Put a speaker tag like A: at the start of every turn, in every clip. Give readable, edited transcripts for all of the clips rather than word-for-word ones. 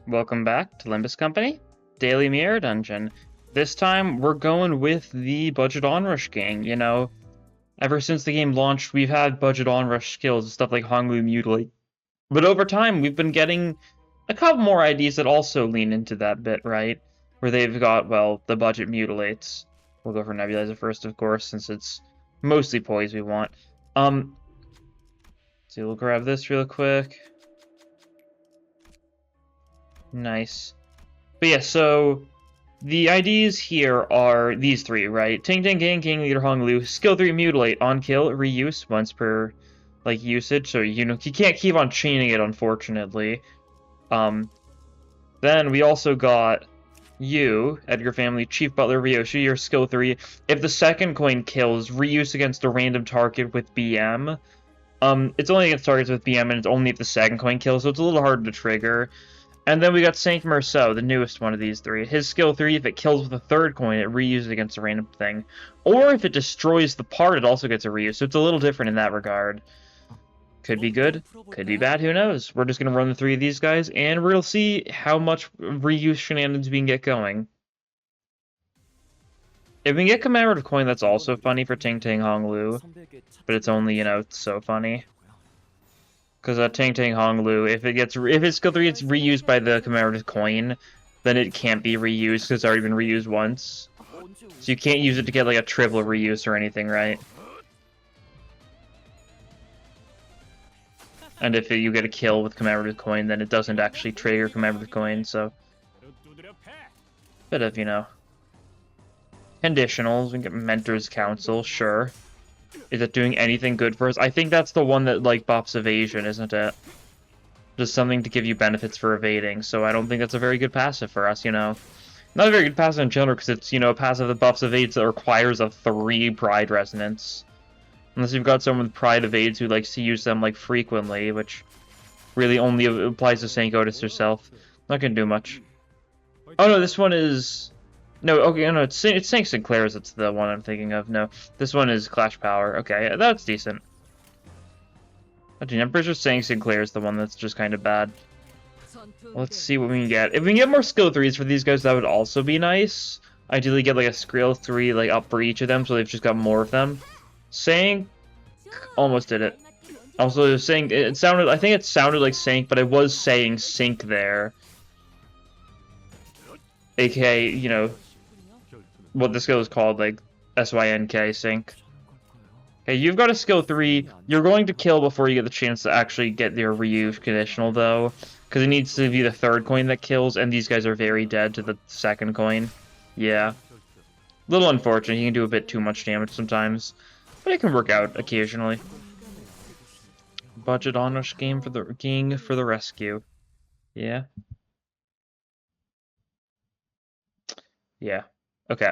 A: Welcome back to Limbus Company, Daily Mirror Dungeon. This time, we're going with the budget Onrush gang, you know. Ever since the game launched, we've had budget Onrush skills, stuff like Honglu Mutilate. But over time, we've been getting a couple more IDs that also lean into that bit, right? Where they've got, well, the budget Mutilates. We'll go for Nebulizer first, of course, since it's mostly poise we want. So we'll grab this real quick. Nice. But yeah, so the IDs here are these three, right? Ting Ting Gang, Gang Leader Hong Lu, Skill 3 Mutilate, on kill, reuse once per like usage, so you can't keep on chaining it, unfortunately. Then we also got you, Edgar Family, Chief Butler Ryoshi, your skill 3. If the second coin kills, reuse against a random target with BM. It's only against targets with BM, and it's only if the second coin kills, so it's a little hard to trigger. And then we got Saint Merceau, the newest one of these three. His skill 3, if it kills with a third coin, it reuses against a random thing. Or if it destroys the part, it also gets a reuse, so it's a little different in that regard. Could be good, could be bad, who knows? We're just going to run the three of these guys, and we'll see how much reuse shenanigans we can get going. If we can get commemorative coin, that's also funny for Ting Ting Hong Lu, but it's only, you know, it's so funny. Because Ting Ting Hong Lu, if its skill 3 gets reused by the commemorative coin, then it can't be reused because it's already been reused once. So you can't use it to get like a triple reuse or anything, right? And if you get a kill with commemorative coin, then it doesn't actually trigger commemorative coin, so... Bit of, you know... Conditionals, we can get Mentor's Council, sure. Is it doing anything good for us? I think that's the one that, like, buffs evasion, isn't it? Just something to give you benefits for evading, so I don't think that's a very good passive for us, you know. Not a very good passive in general, because it's, you know, a passive that buffs evades that requires a 3 Pride Resonance. Unless you've got someone with Pride evades who likes to use them, like, frequently, which really only applies to Saint Otis herself. Not gonna do much. Oh no, this one is... No, okay, no, it's Saint Sinclair's that's the one I'm thinking of. No, this one is Clash Power. Okay, yeah, that's decent. Actually, I'm pretty sure Saint Sinclair's the one that's just kind of bad. Let's see what we can get. If we can get more skill 3s for these guys, that would also be nice. Ideally get like a skill 3 like up for each of them, so they've just got more of them. Saint almost did it. Also, saying it sounded, I think it sounded like Sync, but I was saying Sync there. AKA, you know, what the skill is called, like SYNK, Sync. Okay, you've got a skill 3. You're going to kill before you get the chance to actually get your reuse conditional, though. Because it needs to be the third coin that kills, and these guys are very dead to the second coin. Yeah. Little unfortunate, you can do a bit too much damage sometimes. But it can work out occasionally. Budget Onrush game for the rescue. Yeah. Yeah. Okay.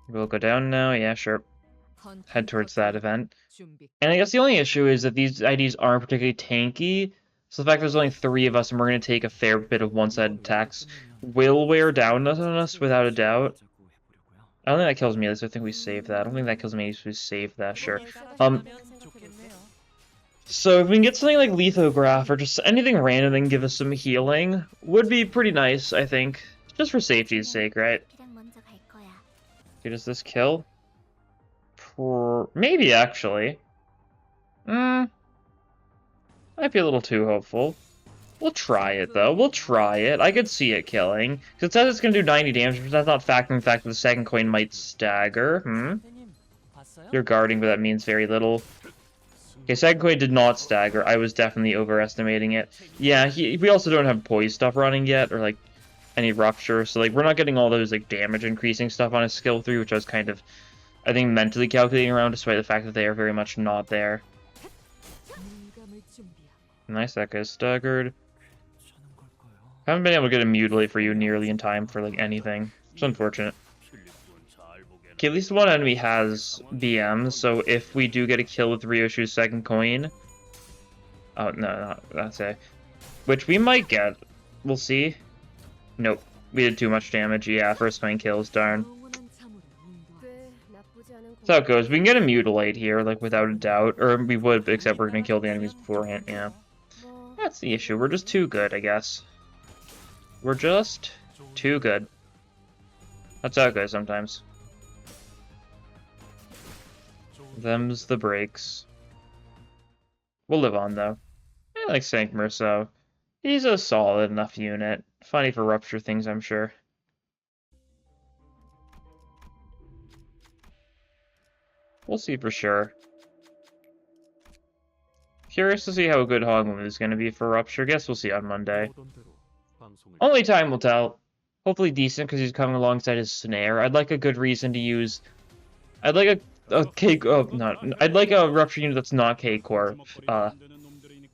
A: We'll go down now. Yeah, sure. Head towards that event. And I guess the only issue is that these IDs aren't particularly tanky. So the fact there's only 3 of us and we're going to take a fair bit of one-sided attacks will wear down on us without a doubt. I don't think that kills me, so I think we save that. I don't think that kills me, so we save that, sure. So if we can get something like Lithograph or just anything random that can give us some healing, would be pretty nice, I think. Just for safety's sake, right? Okay, does this kill? Maybe, actually. Might be a little too hopeful. We'll try it, though. We'll try it. I could see it killing. Because it says it's going to do 90 damage, but that's not factoring the fact that the second coin might stagger. You're guarding, but that means very little. Okay, second coin did not stagger. I was definitely overestimating it. Yeah, we also don't have poise stuff running yet, or, like, any rupture. So, like, we're not getting all those, like, damage increasing stuff on his skill 3, which I was kind of, I think, mentally calculating around, despite the fact that they are very much not there. Nice, that guy's staggered. Haven't been able to get a Mutilate for you nearly in time for, like, anything. It's unfortunate. Okay, at least one enemy has BM, so if we do get a kill with Ryoshu's second coin... Oh, no, that's it. Which we might get. We'll see. Nope. We did too much damage. Yeah, first coin kills, darn. That's how it goes. We can get a Mutilate here, like, without a doubt. Or we would, except we're gonna kill the enemies beforehand, yeah. That's the issue. We're just too good, I guess. We're just too good. That's how it goes sometimes. Them's the breaks. We'll live on, though. I like Sankmer, so he's a solid enough unit. Funny for rupture things, I'm sure. We'll see for sure. Curious to see how good Hogwarts is going to be for rupture. Guess we'll see on Monday. Only time will tell. Hopefully decent because he's coming alongside his snare. I'd like a good reason to use. I'd like a K. I'd like a rupture unit that's not K core.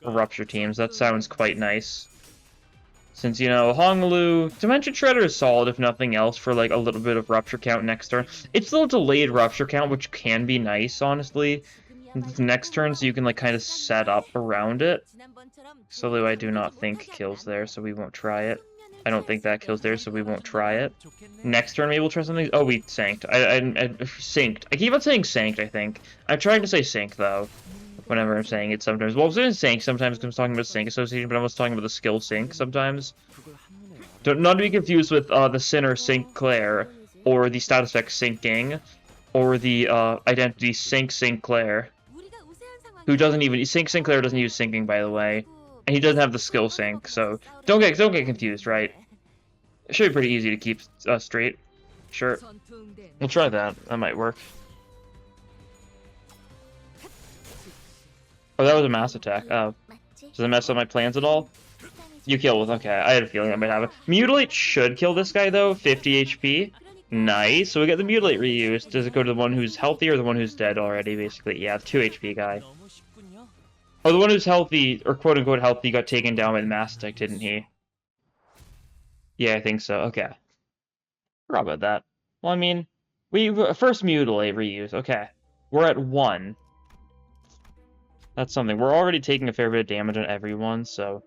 A: Rupture teams. That sounds quite nice. Since, you know, Hongloo, Dimension Shredder is solid if nothing else for like a little bit of rupture count next turn. It's still a delayed rupture count, which can be nice, honestly. The next turn, so you can like kind of set up around it. Solo I do not think kills there, so we won't try it. I don't think that kills there, so we won't try it. Next turn, maybe we'll try something. Oh, we sanked. I synced. I keep on saying sanked, I think. I'm trying to say sync, though, whenever I'm saying it sometimes. Well, I was saying sync sometimes because I'm talking about sync association, but I was talking about the skill sync sometimes. Not to be confused with the Sinner Sinclair, or the status effect syncing, or the identity Sync Sinclair, who doesn't even... Sync Sinclair doesn't use syncing, by the way. And he doesn't have the skill sync, so don't get confused, right? It should be pretty easy to keep straight. Sure. We'll try that. That might work. Oh, that was a mass attack. Oh. Does it mess up my plans at all? You kill with... Okay, I had a feeling I might have it. Mutilate should kill this guy, though. 50 HP. Nice. So we get the Mutilate reused. Does it go to the one who's healthy or the one who's dead already, basically? Yeah, 2 HP guy. Oh, the one who's healthy, or quote-unquote healthy, got taken down by the mass attack, didn't he? Yeah, I think so. Okay. Forgot about that. Well, I mean, we first Mutilate reuse. Okay. We're at 1. That's something. We're already taking a fair bit of damage on everyone, so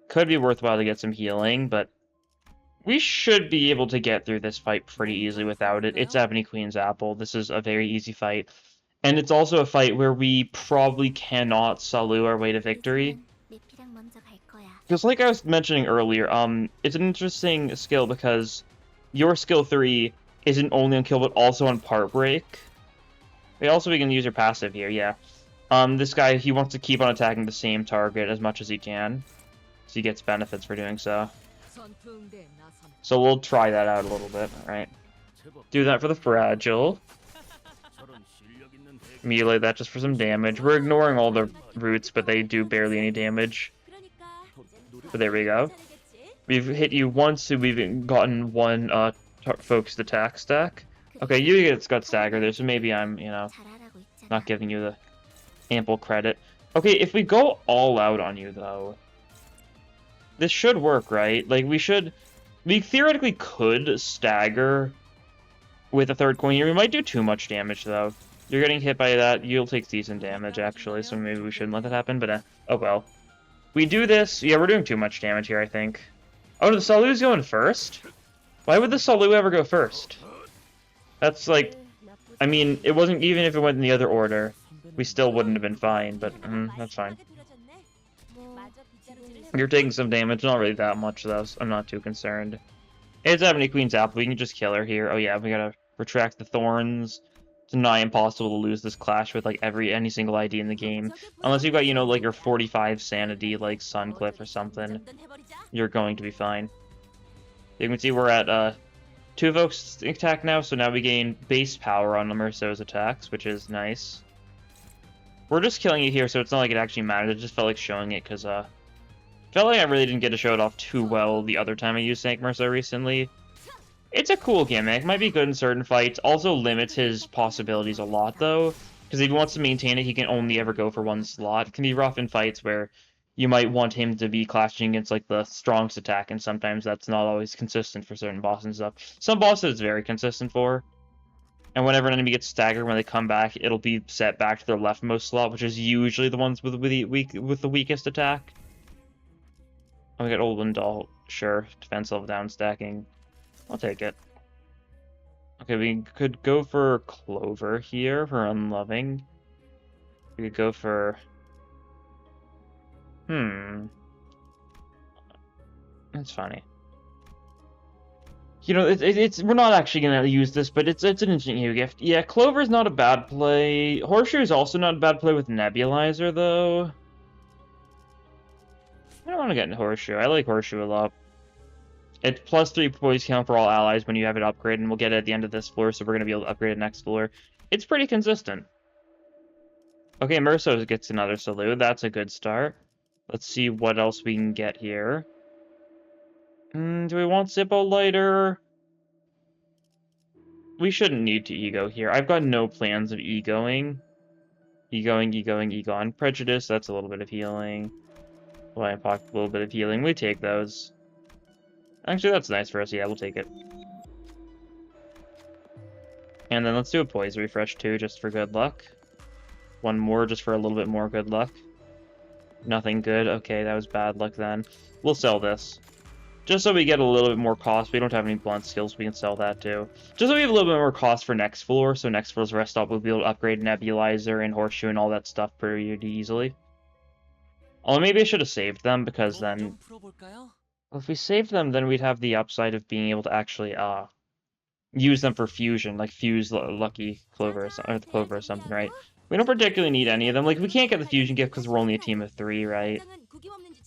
A: could be worthwhile to get some healing, but we should be able to get through this fight pretty easily without it. It's Ebony Queen's Apple. This is a very easy fight. And it's also a fight where we probably cannot Salu our way to victory. Because like I was mentioning earlier, it's an interesting skill because your skill 3 isn't only on kill but also on part break. We can use your passive here, yeah. This guy, he wants to keep on attacking the same target as much as he can. So he gets benefits for doing so. So we'll try that out a little bit, alright. Do that for the fragile. Melee that just for some damage. We're ignoring all the roots, but they do barely any damage. But there we go. We've hit you once, so we've gotten one focused attack stack. Okay, you got stagger there, so maybe I'm, you know, not giving you the ample credit. Okay, if we go all out on you, though, this should work, right? Like, we theoretically could stagger with a third coin here. We might do too much damage, though. You're getting hit by that, you'll take decent damage, actually, so maybe we shouldn't let that happen, but oh well. We do this, yeah, we're doing too much damage here, I think. Oh, the Salu's going first? Why would the Salu ever go first? That's like, I mean, it wasn't, even if it went in the other order, we still wouldn't have been fine, but that's fine. You're taking some damage, not really that much, though, so I'm not too concerned. It's Ebony Queen's Apple, we can just kill her here. Oh yeah, we gotta retract the Thorns. It's nigh impossible to lose this clash with like any single ID in the game. Unless you've got, you know, like your 45 sanity like Suncliff or something. You're going to be fine. You can see we're at 2 evokes attack now, so now we gain base power on Merceau's attacks, which is nice. We're just killing you here, so it's not like it actually matters. It just felt like showing it because felt like I really didn't get to show it off too well the other time I used Snake Merceau recently. It's a cool gimmick, might be good in certain fights, also limits his possibilities a lot though, because if he wants to maintain it, he can only ever go for 1 slot. It can be rough in fights where you might want him to be clashing against like the strongest attack, and sometimes that's not always consistent for certain bosses and stuff. Some bosses it's very consistent for, and whenever an enemy gets staggered, when they come back, it'll be set back to their leftmost slot, which is usually the ones with the weakest attack. Oh, we got Olden Doll, sure, defense level down stacking. I'll take it. Okay, we could go for Clover here for Unloving. We could go for... That's funny. You know, it's we're not actually gonna use this, but it's an interesting new gift. Yeah, Clover's not a bad play. Horseshoe is also not a bad play with Nebulizer, though. I don't want to get into Horseshoe. I like Horseshoe a lot. It's +3 poise count for all allies when you have it upgraded, and we'll get it at the end of this floor, so we're gonna be able to upgrade it next floor. It's pretty consistent. Okay, Mersos gets another salute. That's a good start. Let's see what else we can get here. Do we want Zippo Lighter? We shouldn't need to ego here. I've got no plans of egoing. Egon. Prejudice, that's a little bit of healing. Lion Pocket, a little bit of healing. We take those. Actually, that's nice for us. Yeah, we'll take it. And then let's do a Poise Refresh too, just for good luck. One more, just for a little bit more good luck. Nothing good. Okay, that was bad luck then. We'll sell this. Just so we get a little bit more cost. We don't have any blunt skills, we can sell that too. Just so we have a little bit more cost for next floor, so next floor's rest stop we'll be able to upgrade Nebulizer and Horseshoe and all that stuff pretty easily. Oh, maybe I should have saved them, because then... Well, if we saved them, then we'd have the upside of being able to actually, use them for fusion, like fuse Lucky Clover, or the Clover or something, right? We don't particularly need any of them. Like, we can't get the fusion gift because we're only a team of 3, right?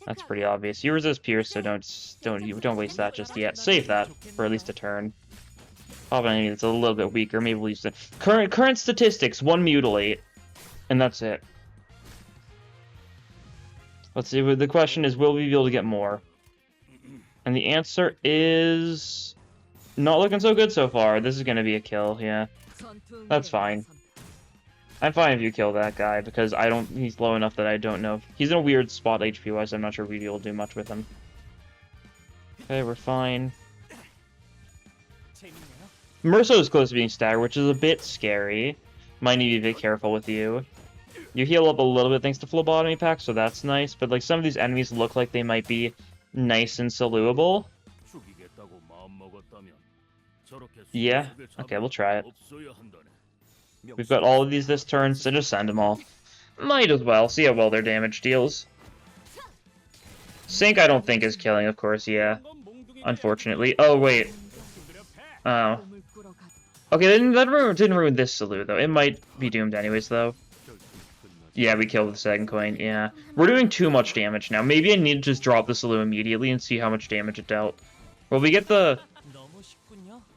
A: That's pretty obvious. You resist Pierce, so don't waste that just yet. Save that for at least a turn. Probably it's a little bit weaker. Maybe we'll use it. Current statistics: 1 Mutilate, and that's it. Let's see. The question is, will we be able to get more? And the answer is not looking so good so far. This is going to be a kill. Yeah, that's fine. I'm fine if you kill that guy, because he's low enough that I don't know. He's in a weird spot HP-wise, I'm not sure we'd be able to do much with him. Okay, we're fine. Merso is close to being staggered, which is a bit scary. Might need to be a bit careful with you. You heal up a little bit thanks to Phlebotomy Pack, so that's nice, but like some of these enemies look like they might be nice and soluble. Yeah, okay, we'll try it. We've got all of these this turn, so just send them all. Might as well. See how well their damage deals. Sync I don't think is killing, of course, yeah. Unfortunately. Oh, wait. Oh. Okay, that didn't ruin this salute, though. It might be doomed anyways, though. Yeah, we killed the second coin, yeah. We're doing too much damage now. Maybe I need to just drop the salute immediately and see how much damage it dealt. Well, we get the...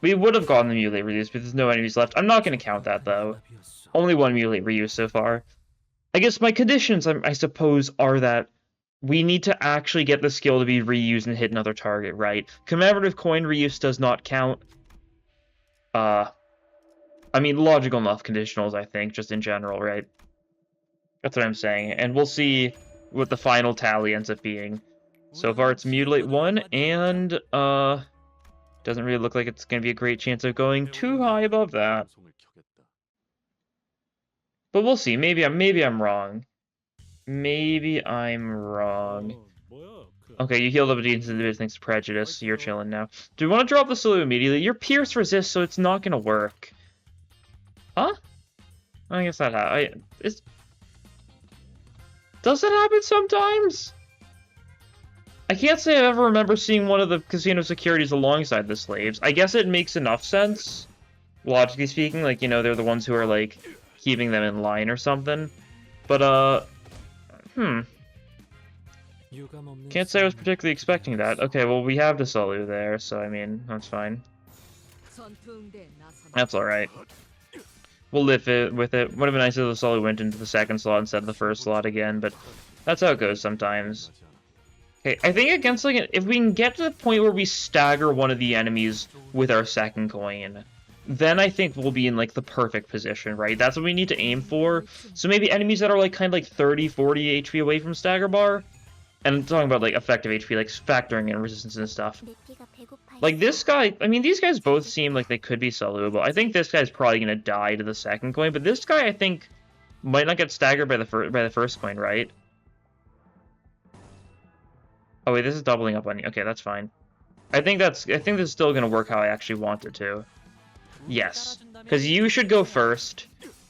A: We would have gotten the Mutilate reuse, but there's no enemies left. I'm not going to count that, though. Only 1 Mutilate reuse so far. I guess my conditions, I suppose, are that we need to actually get the skill to be reused and hit another target, right? Commemorative coin reuse does not count. I mean, logical enough conditionals, I think, just in general, right? That's what I'm saying. And we'll see what the final tally ends up being. So far, it's Mutilate 1, and, doesn't really look like it's going to be a great chance of going too high above that. But we'll see. Maybe I'm wrong. Maybe I'm wrong. Okay, you healed up a decent bit thanks to Prejudice. So you're chilling now. Do we want to drop the salute immediately? Your Pierce resists, so it's not going to work. Huh? I guess that happens. Does that happen sometimes? I can't say I ever remember seeing one of the casino securities alongside the slaves. I guess it makes enough sense, logically speaking. Like, you know, they're the ones who are, like, keeping them in line or something. But, can't say I was particularly expecting that. Okay, well, we have the Solu there, so, I mean, that's fine. That's alright. We'll live with it. Would have been nice if the Solu went into the second slot instead of the first slot again, but that's how it goes sometimes. Okay, I think against, like, if we can get to the point where we stagger one of the enemies with our second coin, then I think we'll be in, like, the perfect position, right? That's what we need to aim for. So maybe enemies that are, like, kind of like 30, 40 HP away from stagger bar. And I'm talking about, like, effective HP, like, factoring in resistance and stuff. Like, this guy, I mean, these guys both seem like they could be soluble. I think this guy's probably going to die to the second coin, but this guy, I think, might not get staggered by the first coin, right? Oh wait, this is doubling up on you. Okay, that's fine. I think this is still gonna work how I actually want it to. Yes, because you should go first.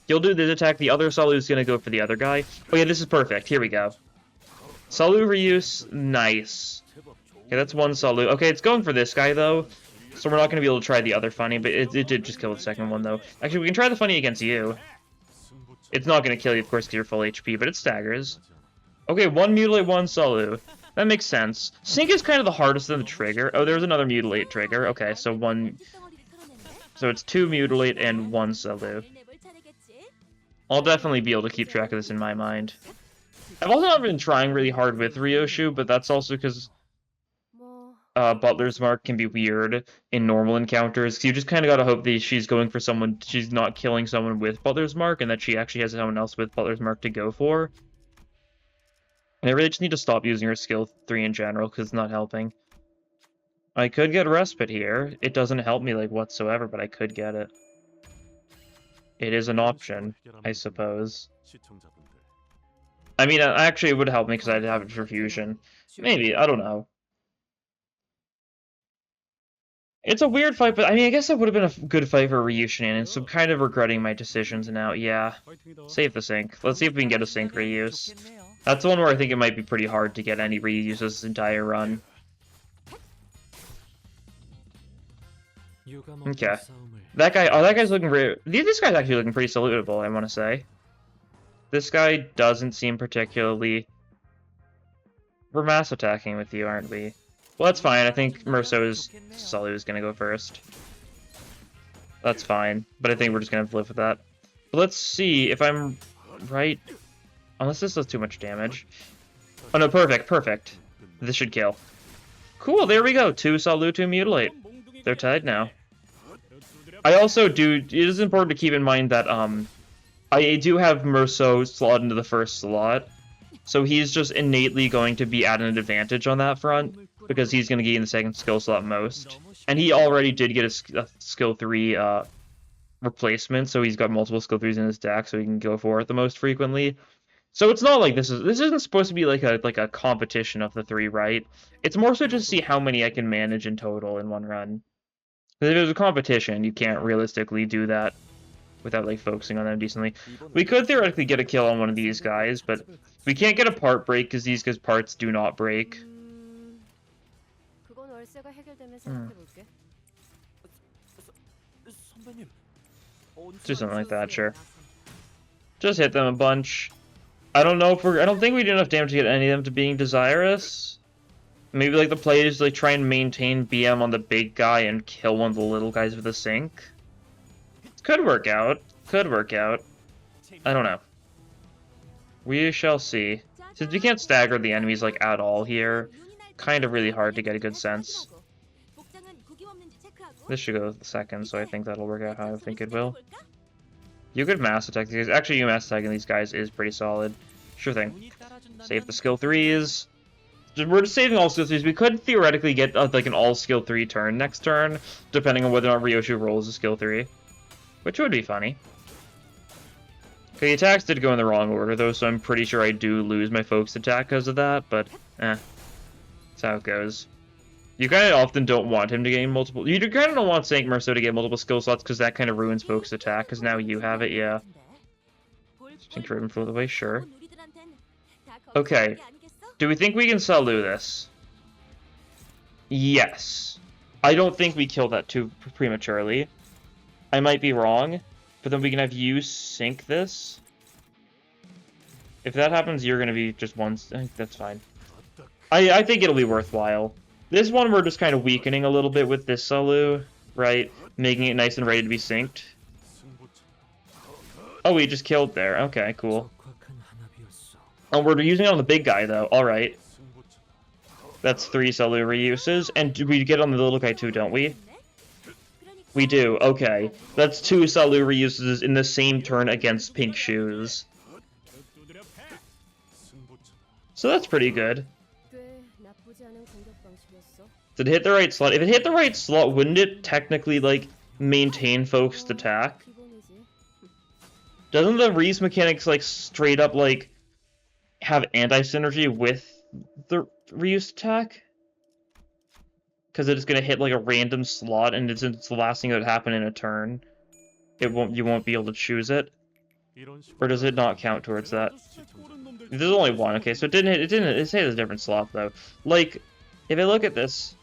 A: You'll do this attack. The other Salu is gonna go for the other guy. Oh yeah, this is perfect. Here we go. Salu reuse, nice. Okay, that's one salute. Okay, it's going for this guy, though. So we're not going to be able to try the other funny, but it did just kill the second one, though. Actually, we can try the funny against you. It's not going to kill you, of course, because you're full HP, but it staggers. Okay, one mutilate, one salute. That makes sense. Sync is kind of the hardest than the trigger. Oh, there's another mutilate trigger. Okay, so one... So it's 2 mutilate and 1 salute. I'll definitely be able to keep track of this in my mind. I've also not been trying really hard with Ryoshu, but that's also because Butler's Mark can be weird in normal encounters. You just kind of gotta hope that she's going for someone, she's not killing someone with Butler's Mark, and that she actually has someone else with Butler's Mark to go for. And I really just need to stop using her skill 3 in general, because it's not helping. I could get Respite here. It doesn't help me, like, whatsoever, but I could get it. It is an option, I suppose. I mean, actually, it would help me, because I'd have it for fusion. Maybe, I don't know. It's a weird fight, but I mean, I guess that would have been a good fight for Ryu Shenanigans, so I'm kind of regretting my decisions now. Yeah, save the sync. Let's see if we can get a sync reuse. That's the one where I think it might be pretty hard to get any reuse this entire run. Okay. That guy, oh, that guy's looking very... This guy's actually looking pretty salutable, I want to say. This guy doesn't seem particularly... We're mass attacking with you, aren't we? Well, that's fine. I think Merso's salute is going to go first. That's fine. But I think we're just going to live with that. But let's see if I'm right. Unless this does too much damage. Oh no, perfect, perfect. This should kill. Cool, there we go. 2 salute, 2 mutilate. They're tied now. I also do... It is important to keep in mind that I do have Merso slotted into the first slot. So he's just innately going to be at an advantage on that front, because he's going to gain the second skill slot most. And he already did get a skill 3 replacement, so he's got multiple skill 3s in his deck, so he can go for it the most frequently. So it's not like this isn't supposed to be like a competition of the 3, right? It's more so just to see how many I can manage in total in one run. Because if there's a competition, you can't realistically do that without like focusing on them decently. We could theoretically get a kill on one of these guys, but we can't get a part break because these guys' parts do not break. Do something like that, sure. Just hit them a bunch. I don't know if I don't think we did enough damage to get any of them to being desirous. Maybe like the play is like try and maintain BM on the big guy and kill one of the little guys with a sync. Could work out. Could work out. I don't know. We shall see. Since we can't stagger the enemies like at all here, kind of really hard to get a good sense. This should go second, so I think that'll work out how I think it will. You could mass attack these guys. Actually, you mass attacking these guys is pretty solid. Sure thing. Save the skill 3s. We're just saving all skill 3s. We could theoretically get like an all skill 3 turn next turn, depending on whether or not Ryoshu rolls a skill 3. Which would be funny. Okay, the attacks did go in the wrong order, though, so I'm pretty sure I do lose my focus attack because of that, but, that's how it goes. You kind of often don't want him to gain multiple... You kind of don't want Saint Merso to get multiple skill slots, because that kind of ruins focus attack, because now you have it, yeah. Think Ribbon flew the way, sure. Okay. Do we think we can salute this? Yes. I don't think we killed that too prematurely. I might be wrong, but then we can have you sync this. If that happens, you're going to be just one... That's fine. I think it'll be worthwhile. This one we're just kind of weakening a little bit with this Salu, right? Making it nice and ready to be synced. Oh, we just killed there. Okay, cool. Oh, we're using it on the big guy, though. Alright. That's 3 Salu reuses. And we get on the little guy, too, don't we? We do, okay. That's 2 Salu reuses in the same turn against Pink Shoes. So that's pretty good. Did it hit the right slot? If it hit the right slot, wouldn't it technically, like, maintain focused attack? Doesn't the Reese mechanics, like, straight up, like, have anti-synergy with the reuse attack? Because it's going to hit like a random slot, and it's the last thing that would happen in a turn. You won't be able to choose it, or does it not count towards that? There's only one. Okay, so it didn't hit. It hit a different slot though. Like, If I look at this,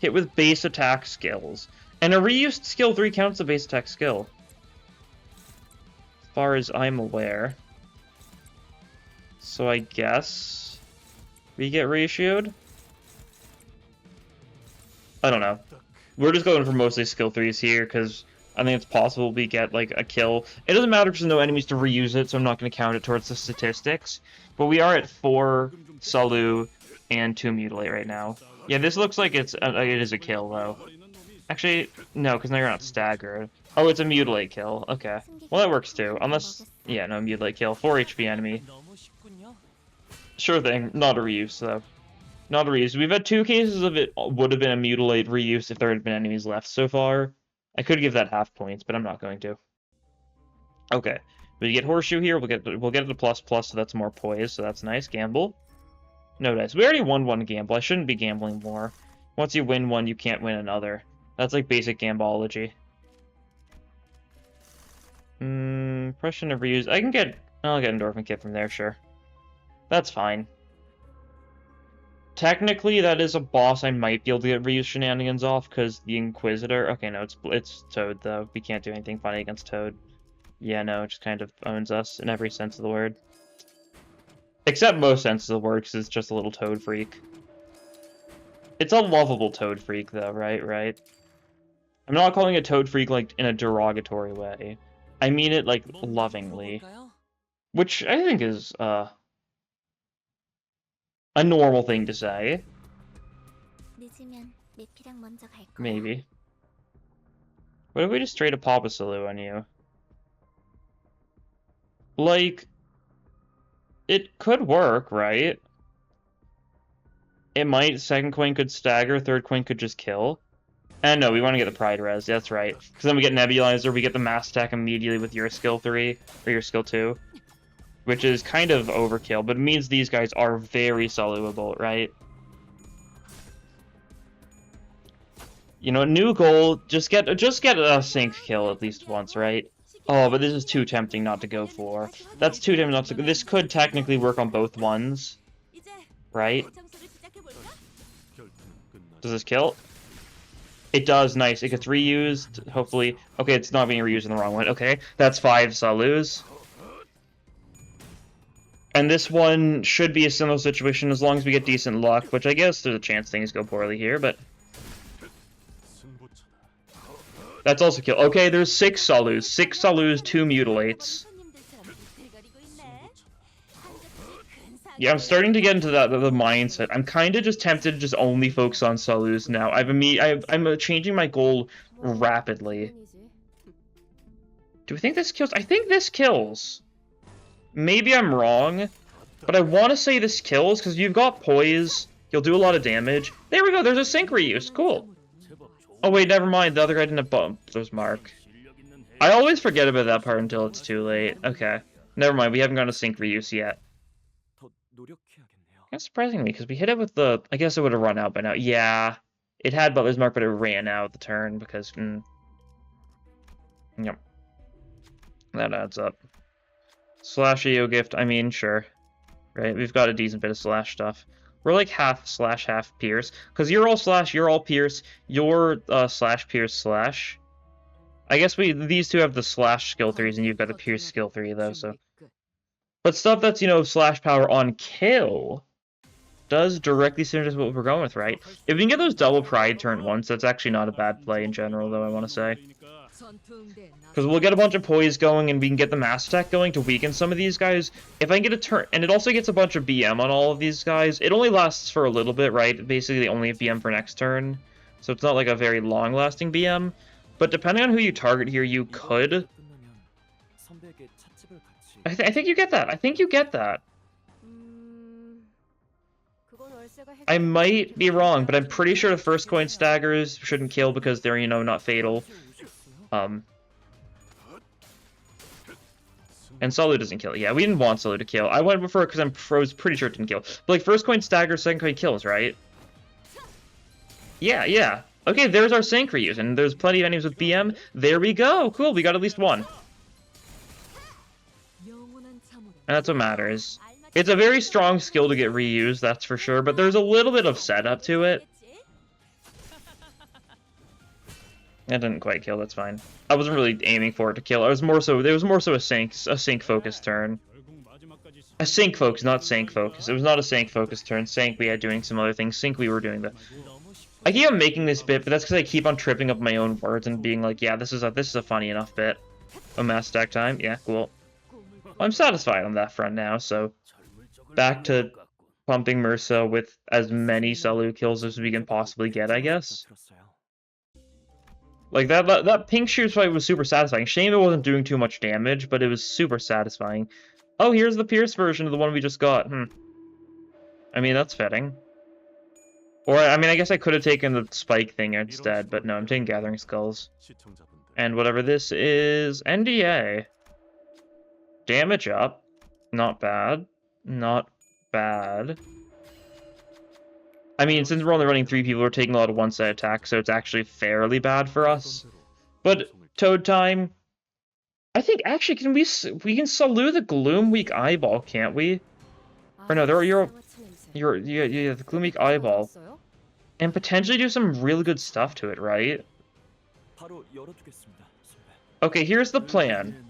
A: hit with base attack skills. And a reused skill 3 counts a base attack skill. As far as I'm aware. So I guess we get ratioed? I don't know. We're just going for mostly skill 3s here, because I think it's possible we get, like, a kill. It doesn't matter because there's no enemies to reuse it, so I'm not going to count it towards the statistics. But we are at 4 Salu and 2 Mutilate right now. Yeah, this looks like it is a kill, though. Actually, no, because now you're not staggered. Oh, it's a Mutilate kill. Okay. Well, that works, too. Unless... Yeah, no, Mutilate kill. 4 HP enemy. Sure thing. Not a reuse, though. Not a reuse. We've had 2 cases of it would have been a Mutilate reuse if there had been enemies left so far. I could give that half points, but I'm not going to. Okay. We get Horseshoe here. We'll get it to plus, so that's more poise, so that's nice. Gamble. No dice. We already won 1 gamble. I shouldn't be gambling more. Once you win one, you can't win another. That's like basic gambology. Impression of reuse. I'll get Endorphin Kit from there, sure. That's fine. Technically, that is a boss I might be able to get reuse shenanigans off, because the Inquisitor... Okay, no, it's Toad, though. We can't do anything funny against Toad. Yeah, no, it just kind of owns us in every sense of the word. Except most senses of the word, because it's just a little Toad freak. It's a lovable Toad freak, though, right? I'm not calling it Toad freak, like, in a derogatory way. I mean it, like, lovingly. Which I think is, a normal thing to say. Maybe. What if we just straight up pop a Salu on you? Like, it could work, right? It might. Second coin could stagger, third coin could just kill. And no, we want to get the Pride Res, that's right. Because then we get Nebulizer, we get the Mass Attack immediately with your skill 3, or your skill 2. Which is kind of overkill, but it means these guys are very soluble, right? You know, new goal, just get a sync kill at least once, right? Oh, but this is too tempting not to go for. That's too tempting not to go. This could technically work on both ones, right? Does this kill? It does, nice. It gets reused, hopefully. Okay, it's not being reused in the wrong one. Okay, that's 5 Salus. And this one should be a similar situation as long as we get decent luck, which I guess there's a chance things go poorly here, but... That's also kill. Okay, there's 6 Salus. 6 Salus, 2 Mutilates. Yeah, I'm starting to get into the mindset. I'm kind of just tempted to just only focus on Salus now. I'm changing my goal rapidly. Do we think this kills? I think this kills. Maybe I'm wrong, but I want to say this kills, because you've got Poise, you'll do a lot of damage. There we go, there's a sync reuse, cool. Oh wait, never mind, the other guy didn't bump. There's Mark. I always forget about that part until it's too late. Okay, never mind, we haven't gotten a sync reuse yet. That's surprising me, because we hit it with the... I guess it would have run out by now. Yeah, it had Butler's Mark, but it ran out the turn, because... Yep. That adds up. Slash EO gift, I mean, sure. Right, we've got a decent bit of slash stuff. We're like half slash, half pierce. Because you're all slash, you're all pierce. You're slash, pierce, slash. I guess these two have the slash skill 3s, and you've got the pierce skill 3, though, so... But stuff that's, you know, slash power on kill does directly synergize what we're going with, right? If we can get those double pride turn once, that's actually not a bad play in general, though, I want to say. Because we'll get a bunch of poise going, and we can get the mass attack going to weaken some of these guys. If I can get a turn, and it also gets a bunch of BM on all of these guys. It only lasts for a little bit, right? Basically, only a BM for next turn. So it's not like a very long-lasting BM. But depending on who you target here, you could... I think you get that. I think you get that. I might be wrong, but I'm pretty sure the first coin staggers shouldn't kill because they're, you know, not fatal. And Salu doesn't kill. Yeah, we didn't want Salu to kill. I went before because I was pretty sure it didn't kill. But, like, first coin staggers, second coin kills, right? Yeah. Okay, there's our sync reuse, and there's plenty of enemies with BM. There we go. Cool, we got at least one. And that's what matters. It's a very strong skill to get reused, that's for sure, but there's a little bit of setup to it. That didn't quite kill, that's fine. I wasn't really aiming for it to kill. It was more so a sync focus turn. A sync focus, not sync focus. It was not a sync focus turn. Sync we had doing some other things. Sync we were doing the. I keep on making this bit, but that's because I keep on tripping up my own words and being like, yeah, this is a funny enough bit. A mass stack time, yeah, cool. I'm satisfied on that front now, so back to pumping Mursa with as many Salu kills as we can possibly get, I guess. Like, that pink shoes fight was super satisfying. Shame it wasn't doing too much damage, but it was super satisfying. Oh, here's the Pierce version of the one we just got. I mean, that's fitting. Or, I mean, I guess I could have taken the spike thing instead, but no, I'm taking Gathering Skulls. And whatever this is, NDA. Damage up. Not bad. Not bad. I mean, since we're only running 3 people, we're taking a lot of one-side attacks, so it's actually fairly bad for us. But Toad Time, I think actually we can salute the Gloom Weak Eyeball, can't we? Or no, yeah, the Gloom Weak Eyeball, and potentially do some really good stuff to it, right? Okay, here's the plan.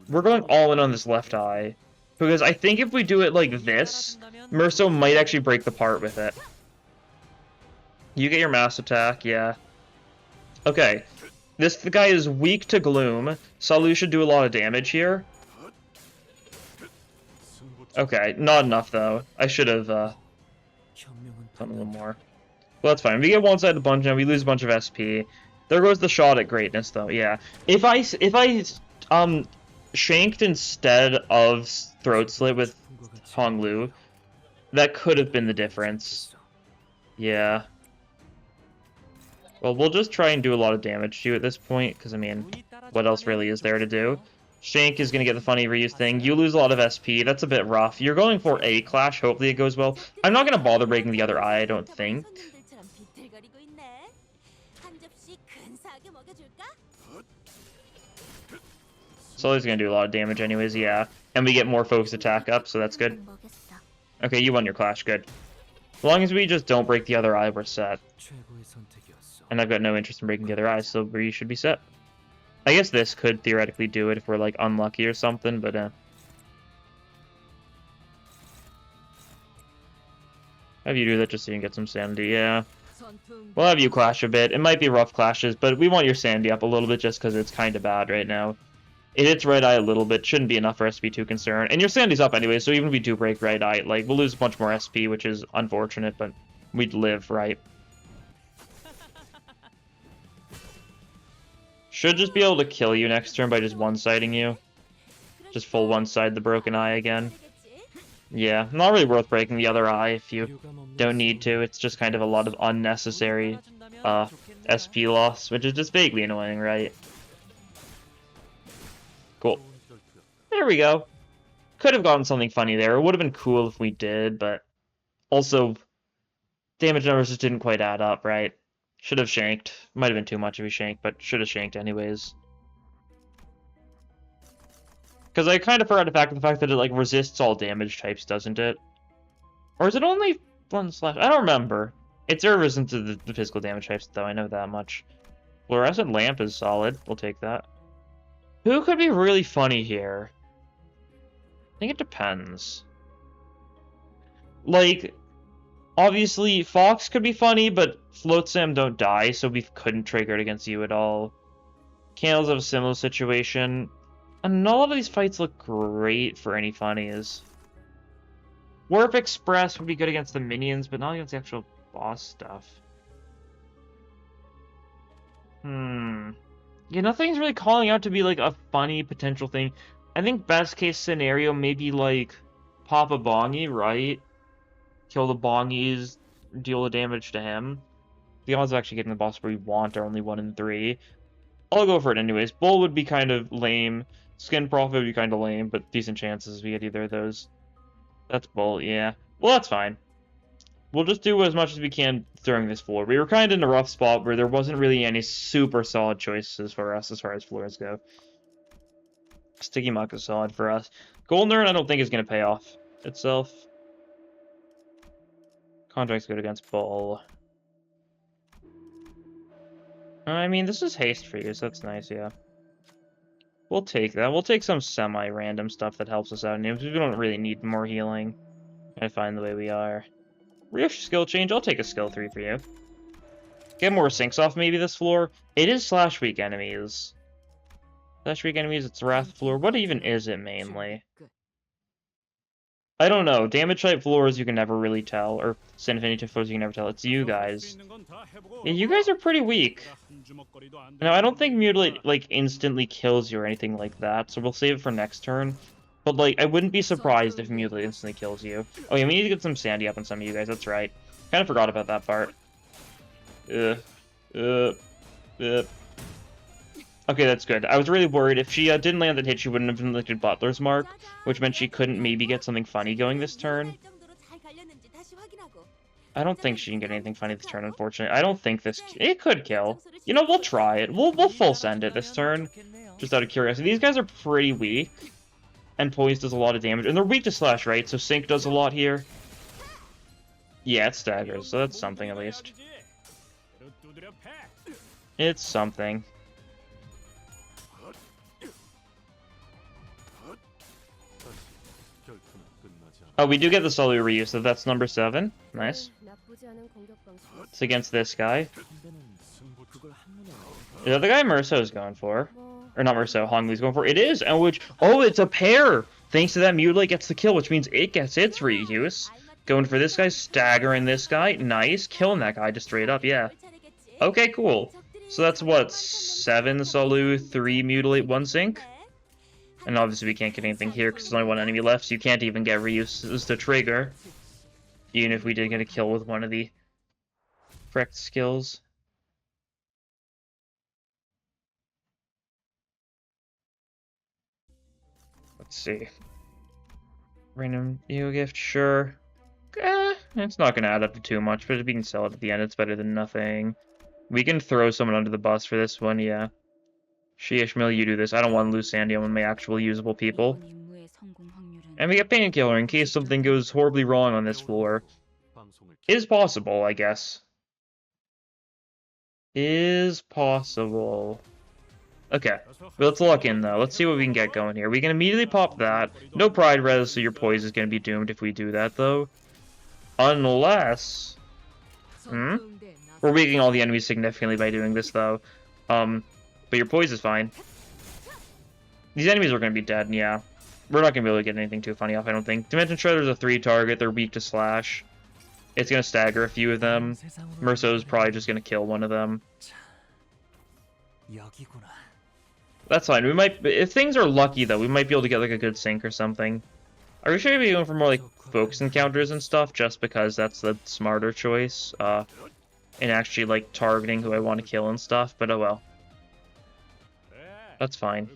A: We're going all in on this left eye. Because I think if we do it like this, Murso might actually break the part with it. You get your mass attack, yeah. Okay. The guy is weak to Gloom. Salu should do a lot of damage here. Okay, not enough though. I should have done a little more. Well, that's fine. We get one side of the bunch now, we lose a bunch of SP. There goes the shot at greatness though, yeah. If I shanked instead of Throat Slit with Honglu, that could have been the difference. Yeah. Well, we'll just try and do a lot of damage to you at this point, because, I mean, what else really is there to do? Shank is going to get the funny reuse thing. You lose a lot of SP. That's a bit rough. You're going for a clash. Hopefully it goes well. I'm not going to bother breaking the other eye, I don't think. Sully's going to do a lot of damage anyways, yeah. And we get more focus attack up, so that's good. Okay, you won your clash, good. As long as we just don't break the other eye, we're set. And I've got no interest in breaking the other eye, so we should be set. I guess this could theoretically do it if we're, like, unlucky or something, but, have you do that just so you can get some sanity, yeah. We'll have you clash a bit. It might be rough clashes, but we want your sanity up a little bit just because it's kind of bad right now. It hits right eye a little bit, shouldn't be enough for us to be too concerned. And your sanity's up anyway, so even if we do break right eye, like, we'll lose a bunch more SP, which is unfortunate, but we'd live, right? Should just be able to kill you next turn by just one-siding you. Just full one-side the broken eye again. Yeah, not really worth breaking the other eye if you don't need to. It's just kind of a lot of unnecessary SP loss, which is just vaguely annoying, right? Cool. There we go. Could have gotten something funny there. It would have been cool if we did, but also damage numbers just didn't quite add up, right? Should have shanked. Might have been too much if we shanked, but should have shanked anyways. Because I kind of forgot the fact that it like resists all damage types, doesn't it? Or is it only one slash? I don't remember. It's resistant to the physical damage types, though. I know that much. Fluorescent lamp is solid. We'll take that. Who could be really funny here? I think it depends. Like, obviously, Fox could be funny, but Float Sam don't die, so we couldn't trigger it against you at all. Candles have a similar situation. And not a lot of these fights look great for any funnies. Warp Express would be good against the minions, but not against the actual boss stuff. Yeah, nothing's really calling out to be, like, a funny potential thing. I think best case scenario, maybe, like, pop a Bongi, right? Kill the Bongis, deal the damage to him. The odds of actually getting the boss we want are only 1 in 3. I'll go for it anyways. Bull would be kind of lame. Skin Prophet would be kind of lame, but decent chances we get either of those. That's Bull, yeah. Well, that's fine. We'll just do as much as we can during this floor. We were kind of in a rough spot where there wasn't really any super solid choices for us as far as floors go. Sticky Muck is solid for us. Golden Urn I don't think is going to pay off. itself. Contract's good against Bull. I mean, this is haste for you, so that's nice, yeah. We'll take that. We'll take some semi-random stuff that helps us out, because we don't really need more healing. I find the way we are. Rush skill change, I'll take a skill 3 for you. Get more sinks off maybe this floor. It is slash weak enemies. Slash weak enemies, it's wrath floor. What even is it mainly? I don't know. Damage type floors you can never really tell, or Sin Infinity floors you can never tell. It's you guys. Yeah, you guys are pretty weak. Now, I don't think Mutilate, like, instantly kills you or anything like that, so we'll save it for next turn. But, like, I wouldn't be surprised if Mutilate instantly kills you. Oh, yeah, we need to get some Sandy up on some of you guys, that's right. Kind of forgot about that part. Okay, that's good. I was really worried. If she didn't land that hit, she wouldn't have inflicted Butler's Mark, which meant she couldn't maybe get something funny going this turn. I don't think she can get anything funny this turn, unfortunately. I don't think this... It could kill. You know, we'll try it. We'll full send it this turn, just out of curiosity. These guys are pretty weak, and Poise does a lot of damage. And they're weak to Slash, right? So Sync does a lot here. Yeah, it staggers, so that's something at least. It's something. Oh, we do get the Solu reuse, so that's number 7. Nice. It's against this guy. Is that the guy Merso's going for? Or not Merso, Honglu's going for? It is! And which... Oh, it's a pair! Thanks to that, Mutilate gets the kill, which means it gets its reuse. Going for this guy, staggering this guy. Nice. Killing that guy just straight up, yeah. Okay, cool. So that's what? 7 Solu, 3 Mutilate, 1 Sync? And obviously we can't get anything here because there's only one enemy left, so you can't even get reuse as the trigger. Even if we did get a kill with one of the correct skills. Let's see. Random Ego gift, sure. It's not going to add up to too much, but if we can sell it at the end, it's better than nothing. We can throw someone under the bus for this one, yeah. She Ishmael, you do this. I don't want to lose Sandy on one of my actual usable people. And we get Painkiller in case something goes horribly wrong on this floor. Is possible, I guess. Is possible. Okay, but let's lock in though. Let's see what we can get going here. We can immediately pop that. No Pride Res, so your Poise is going to be doomed if we do that though. Unless... We're weakening all the enemies significantly by doing this though. But your Poise is fine. These enemies are going to be dead, and yeah. We're not going to be able to get anything too funny off, I don't think. Dimension Shredder's a 3 target. They're weak to Slash. It's going to stagger a few of them. Merso's probably just going to kill one of them. That's fine. We might... If things are lucky, though, we might be able to get, like, a good sync or something. Are we sure we'd be going for more, like, focus encounters and stuff, just because that's the smarter choice, in actually, like, targeting who I want to kill and stuff, but oh well. That's fine.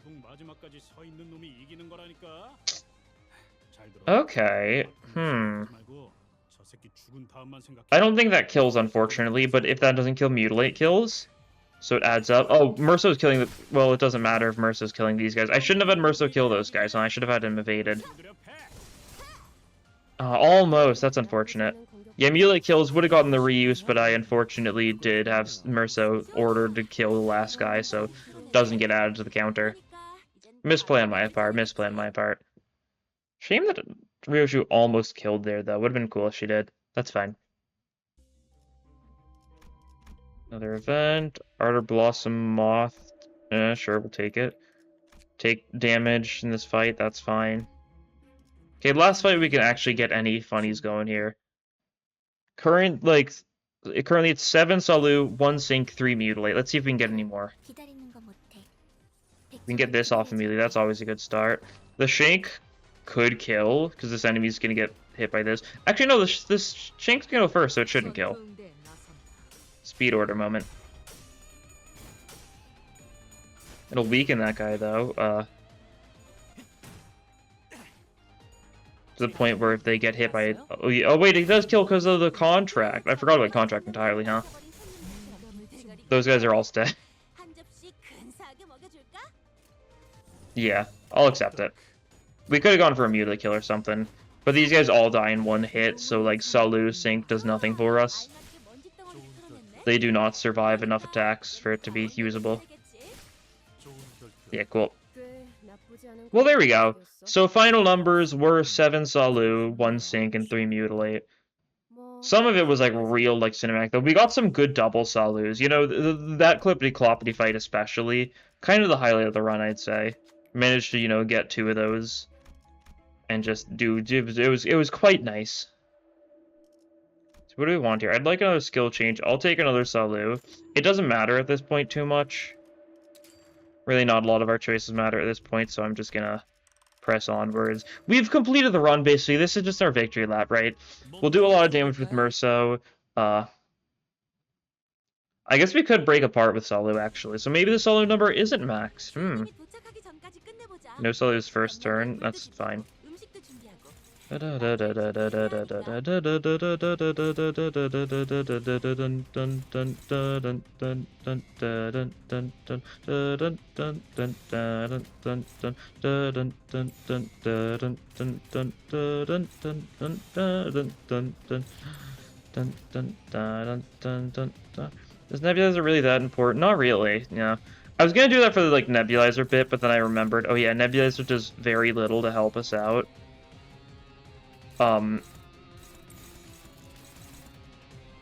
A: Okay, I don't think that kills, unfortunately, but if that doesn't kill, Mutilate kills. So it adds up. Oh, Merso's killing the... Well, it doesn't matter if Merso's killing these guys. I shouldn't have had Merso kill those guys, huh? I should have had him evaded. Almost. That's unfortunate. Yeah, Mutilate kills would have gotten the reuse, but I unfortunately did have Merso ordered to kill the last guy, so doesn't get added to the counter. Misplay on my part. Misplay on my part. Shame that Ryoshu almost killed there, though. Would have been cool if she did. That's fine. Another event. Ardor Blossom Moth. Sure, we'll take it. Take damage in this fight. That's fine. Okay, last fight we can actually get any funnies going here. Currently it's 7 Solu, 1 Sync, 3 Mutilate. Let's see if we can get any more. We can get this off immediately. That's always a good start. The Shank could kill, because this enemy's going to get hit by this. Actually, no, this Shank's going to go first, so it shouldn't kill. Speed order moment. It'll weaken that guy, though. To the point where if they get hit by... Oh, wait, it does kill because of the contract. I forgot about contract entirely, huh? Those guys are all dead. Yeah, I'll accept it. We could have gone for a Mutilate kill or something. But these guys all die in one hit, so like Salu Sync does nothing for us. They do not survive enough attacks for it to be usable. Yeah, cool. Well, there we go. So final numbers were 7 Salu, 1 Sync, and 3 Mutilate. Some of it was like real like cinematic though. We got some good double Salus. You know, that Clippity Cloppity fight especially, kind of the highlight of the run, I'd say. Managed to, you know, get 2 of those and just it was quite nice. So what do we want here? I'd like another skill change. I'll take another Salu. It doesn't matter at this point too much. Really not a lot of our choices matter at this point, so I'm just gonna press onwards. We've completed the run, basically. This is just our victory lap, right? We'll do a lot of damage with Murso. I guess we could break apart with Salu, actually. So maybe the Salu number isn't maxed. No Salu's first turn. That's fine. Is nebulizer really that important? Not really, yeah. I was gonna do that for the like nebulizer bit, but then I remembered, oh yeah, nebulizer does very little to help us out. Oh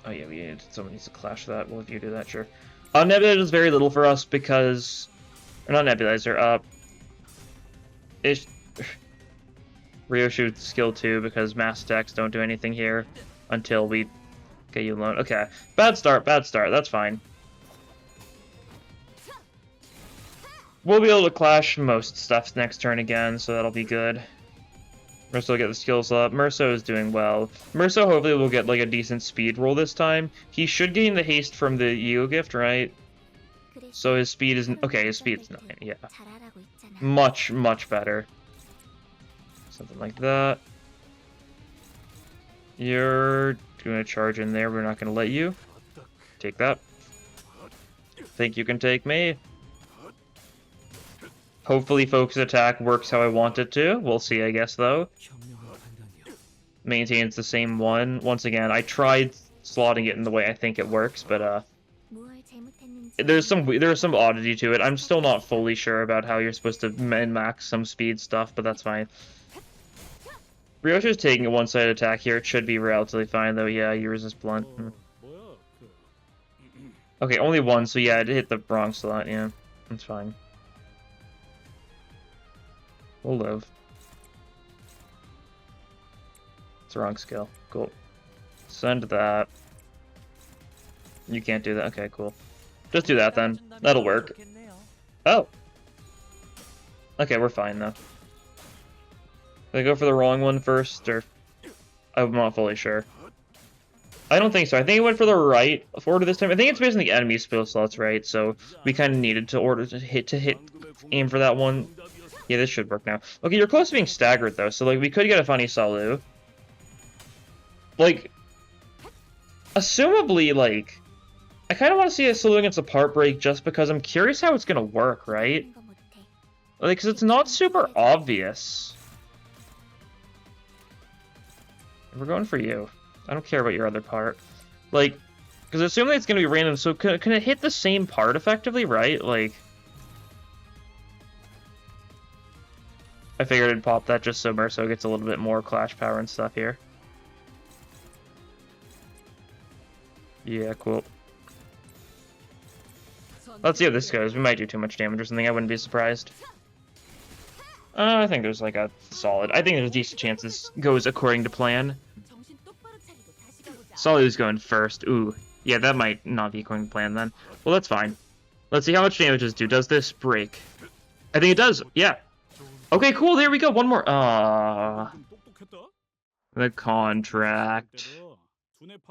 A: yeah, someone needs to clash that. Well, if you do that, sure. Nebulizer does very little for us because, or not nebulizer. Rio shoots skill 2 because mass attacks don't do anything here until we get you alone. Okay, bad start. That's fine. We'll be able to clash most stuff next turn again, so that'll be good. Murso will get the skills up. Murso is doing well. Murso hopefully will get like a decent speed roll this time. He should gain the haste from the Ego gift, right? So his speed is... Okay, his speed is 9, yeah. Much, much better. Something like that. You're gonna charge in there. We're not gonna let you. Take that. Think you can take me. Hopefully Focus Attack works how I want it to. We'll see, I guess, though. Maintains the same one. Once again, I tried slotting it in the way I think it works, but there's some oddity to it. I'm still not fully sure about how you're supposed to min-max some speed stuff, but that's fine. Ryoshi's taking a one-sided attack here. It should be relatively fine, though. Yeah, you resist blunt. Okay, only one, so yeah, it hit the wrong slot, yeah. That's fine. We'll live. It's the wrong skill. Cool. Send that. You can't do that. Okay, cool. Just do that then. That'll work. Oh. Okay, we're fine though. Did I go for the wrong one first, or... I'm not fully sure. I don't think so. I think it went for the right order this time. I think it's based on the enemy skill slots, right? So we kind of needed to aim for that one. Yeah, this should work now. Okay, you're close to being staggered, though, so, like, we could get a funny Salu. Like, assumably, like, I kind of want to see a Salu against a part break just because I'm curious how it's going to work, right? Like, because it's not super obvious. We're going for you. I don't care about your other part. Like, because assuming it's going to be random, so can it hit the same part effectively, right? Like... I figured I'd pop that just so Murso gets a little bit more clash power and stuff here. Yeah, cool. Let's see how this goes. We might do too much damage or something. I wouldn't be surprised. I think there's like a solid... I think there's a decent chance this goes according to plan. Salu's going first. Ooh. Yeah, that might not be according to plan then. Well, that's fine. Let's see how much damage does do. Does this break? I think it does. Yeah. Okay, cool, there we go, one more. The contract.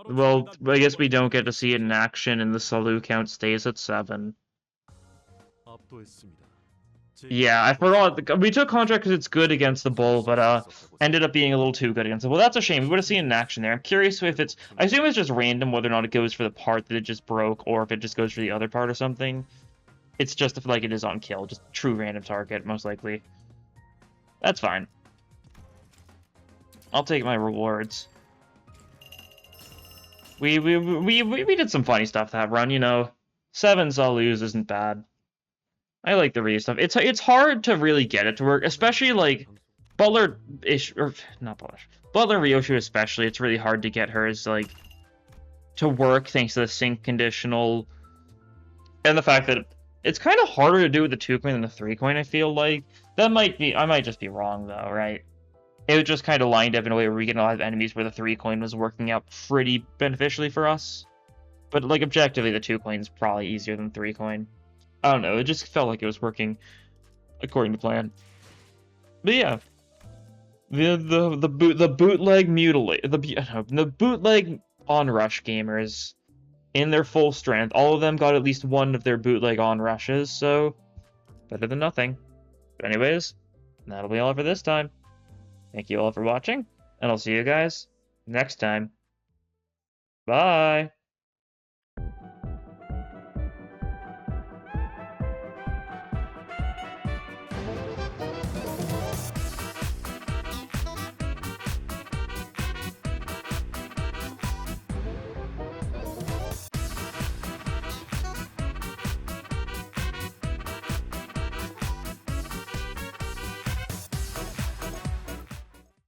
A: Well, I guess we don't get to see it in action, and the Salu count stays at 7. Yeah, I forgot. We took contract because it's good against the bull, but ended up being a little too good against it. Well, that's a shame. We would have seen it in action there. I'm curious if it's... I assume it's just random whether or not it goes for the part that it just broke, or if it just goes for the other part or something. It's just like it is on kill, just true random target, most likely. That's fine. I'll take my rewards. We did some funny stuff that run, you know. 7s I'll lose isn't bad. I like the Ryu stuff. It's hard to really get it to work, especially like Butler-ish, or not Butler. Butler Ryoshu especially, it's really hard to get hers like to work thanks to the sync conditional and the fact that it's kind of harder to do with the 2-coin than the 3-coin, I feel like. That might be, I might just be wrong though, right? It was just kind of lined up in a way where we get a lot of enemies where the 3-coin was working out pretty beneficially for us. But like objectively, the 2-coin is probably easier than 3-coin. I don't know, it just felt like it was working according to plan. But yeah, the bootleg mutilate the bootleg Onrush gamers in their full strength. All of them got at least one of their bootleg Onrushes, so better than nothing. But anyways, that'll be all for this time. Thank you all for watching, and I'll see you guys next time. Bye!